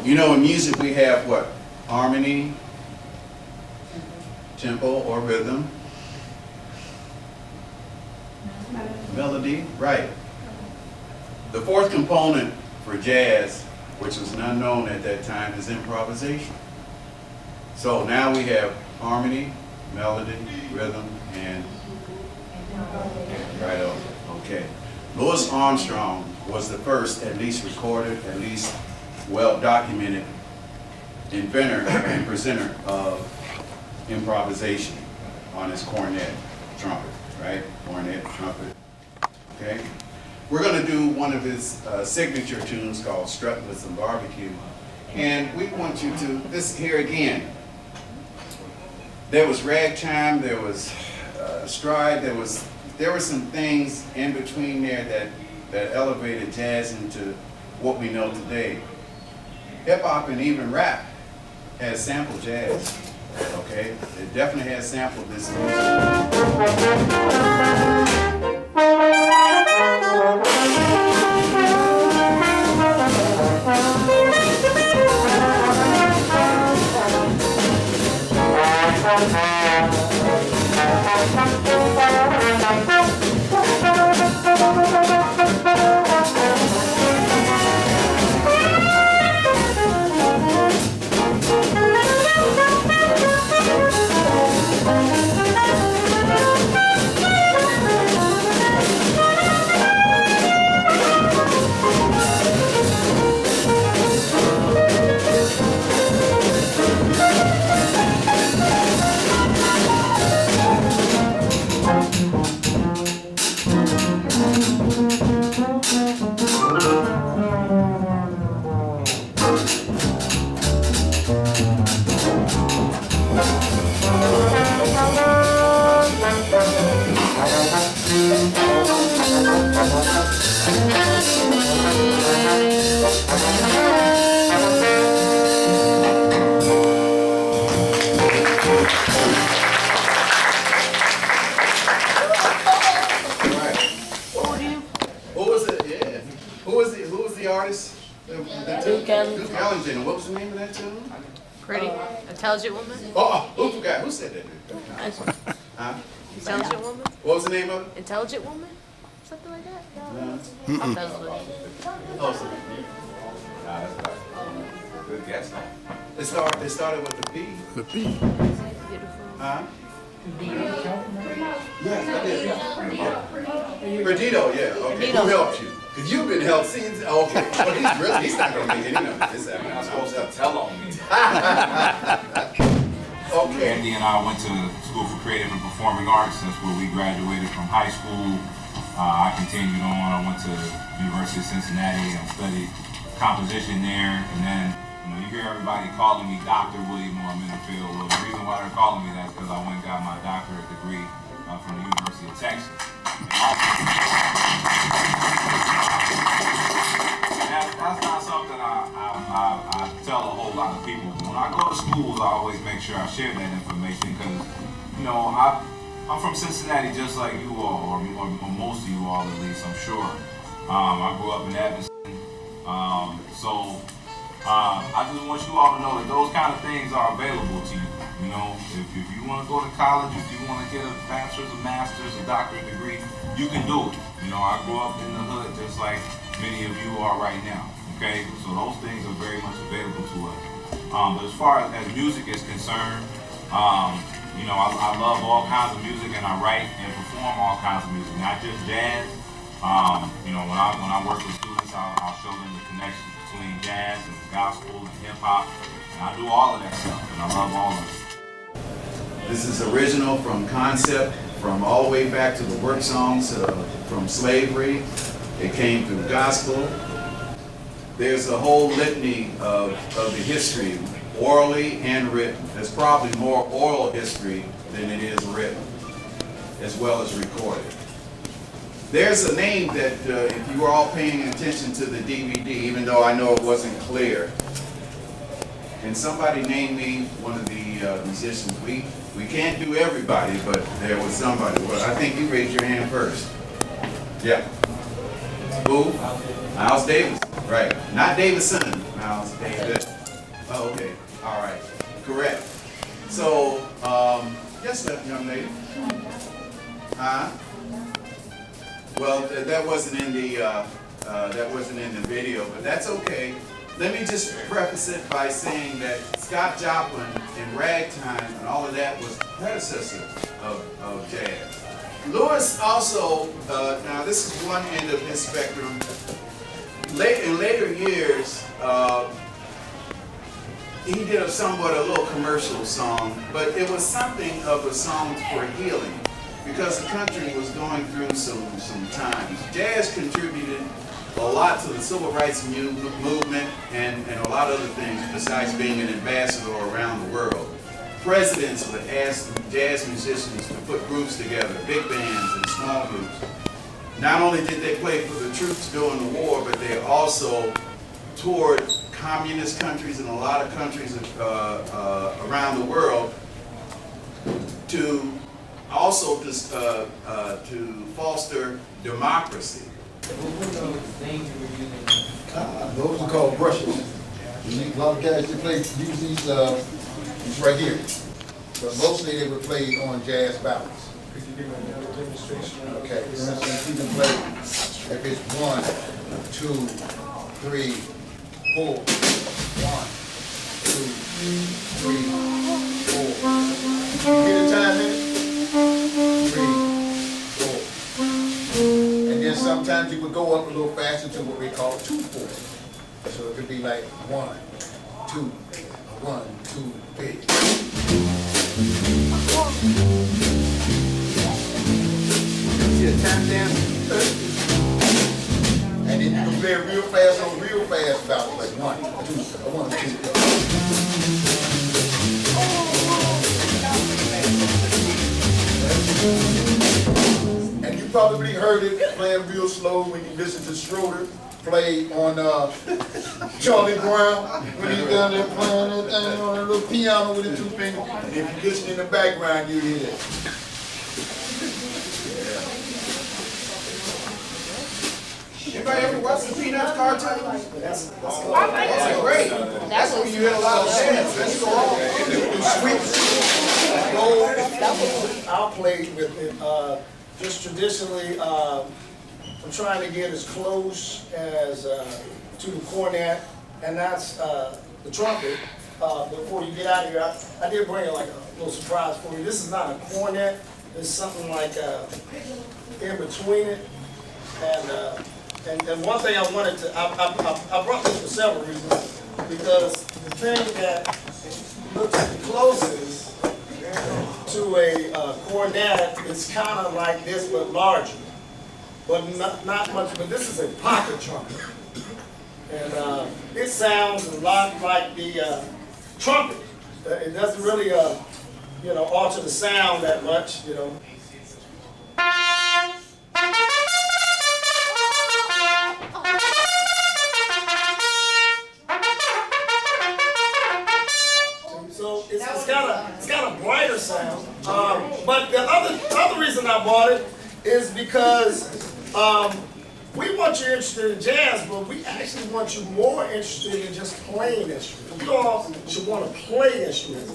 You know, in music we have what? Harmony, tempo or rhythm, melody, right. The fourth component for jazz, which was an unknown at that time, is improvisation. So now we have harmony, melody, rhythm, and right over. Okay. Louis Armstrong was the first, at least recorded, at least well documented, inventor and presenter of improvisation on his cornet, trumpet, right? Cornet, trumpet. Okay. We're going to do one of his signature tunes called Strutting with Some Barbecue. And we want you to, this here again, there was ragtime, there was stride, there were some things in between there that elevated jazz into what we know today. Hip hop and even rap has sampled jazz, okay? It definitely has sampled this What was the name of that tune? Pretty. Intelligent Woman? Oh, who forgot? Who said that? Huh? Intelligent Woman? What was the name of it? Intelligent Woman? Something like that? No. That was what Oh, so, nah, that's right. Good guess, huh? It started with the P. The P. beautiful. Huh? Yes, I did. Perdido, yeah. Okay. Who helped you? Because you've been helped since. Okay. Well, he's not going to make it. I'm not supposed to tell on me. Okay. Andy and I went to School for Creative and Performing Arts. That's where we graduated from high school. I continued on. I went to University of Cincinnati and studied composition there. And then, you hear everybody calling me Dr. William or Minifield. Well, the reason why they're calling me that is because I went and got my doctorate degree from the University of Texas. That's not something I tell a whole lot of people. When I go to schools, I always make sure I share that information because, I'm from Cincinnati just like you all, or most of you all at least, I'm sure. I grew up in Evanston. I just want you all to know that those kind of things are available to you. If you want to go to college, if you want to get a bachelor's, a master's, a doctorate degree, you can do it. I grew up in the hood just like many of you are right now. Okay, so those things are very much available to us. But as far as music is concerned, I love all kinds of music, and I write and perform all kinds of music, not just jazz. When I work with students, I'll show them the connection between jazz and gospel and hip hop, and I do all of that stuff, and I love all of it. This is original from concept, from all the way back to the work songs from slavery. It came through gospel. There's a whole litany of the history, orally and written. There's probably more oral history than it is written, as well as recorded. There's a name that, if you were all paying attention to the DVD, even though I know it wasn't clear, can somebody name me one of the musicians? We can't do everybody, but there was somebody. Well, I think you raised your hand first. Yeah. Who? Miles Davis. Right, not Davidson, Miles, David. Oh, okay, all right, correct. So, yes, young lady. Huh? Well, that wasn't in the video, but that's okay. Let me just preface it by saying that Scott Joplin and ragtime and all of that was the predecessor of jazz. Lewis also, now this is one end of his spectrum. In later years, he did a little commercial song, but it was something of a song for healing because the country was going through some times. Jazz contributed a lot to the civil rights movement and a lot of other things besides being an ambassador around the world. Presidents would ask jazz musicians to put groups together, big bands and small groups. Not only did they play for the troops during the war, but they also toured communist countries and a lot of countries around the world to also to foster democracy. Those are called brushes. A lot of guys they use these right here, but mostly they would play on jazz ballads. Could you give another demonstration? Okay, for instance, you can play if it's 1, 2, 3, 4. 1, 2, 3, 4. You get a time in it? 3, 4. And then sometimes you would go up a little faster to what we call 2/4. So it could be like 1, 2, 1, 2, 3. See a tap dance? And then you can play real fast on real fast ballads, like 1, 2, 1, 2. And you probably heard it playing real slow when you listen to Shroder play on Charlie Brown when he's down there playing that thing on a little piano with the 2 fingers. And if you listen in the background, you hear that. Anybody ever watch the Peanuts cartoons? That's great. That's when you hear a lot of jazz. That's so wrong. I'll play with it. Just traditionally, I'm trying to get as close as to the cornet, and that's the trumpet. Before you get out of here, I did bring like a little surprise for you. This is not a cornet. It's something like in between it. And one thing I wanted to, I brought this for several reasons, because the thing that looks the closest to a cornet is kind of like this, but larger. But not much, but this is a pocket trumpet. And it sounds a lot like the trumpet. It doesn't really, alter the sound that much, So it's got a brighter sound. But the other reason I bought it is because we want you interested in jazz, but we actually want you more interested in just playing instruments. You all should want to play instruments.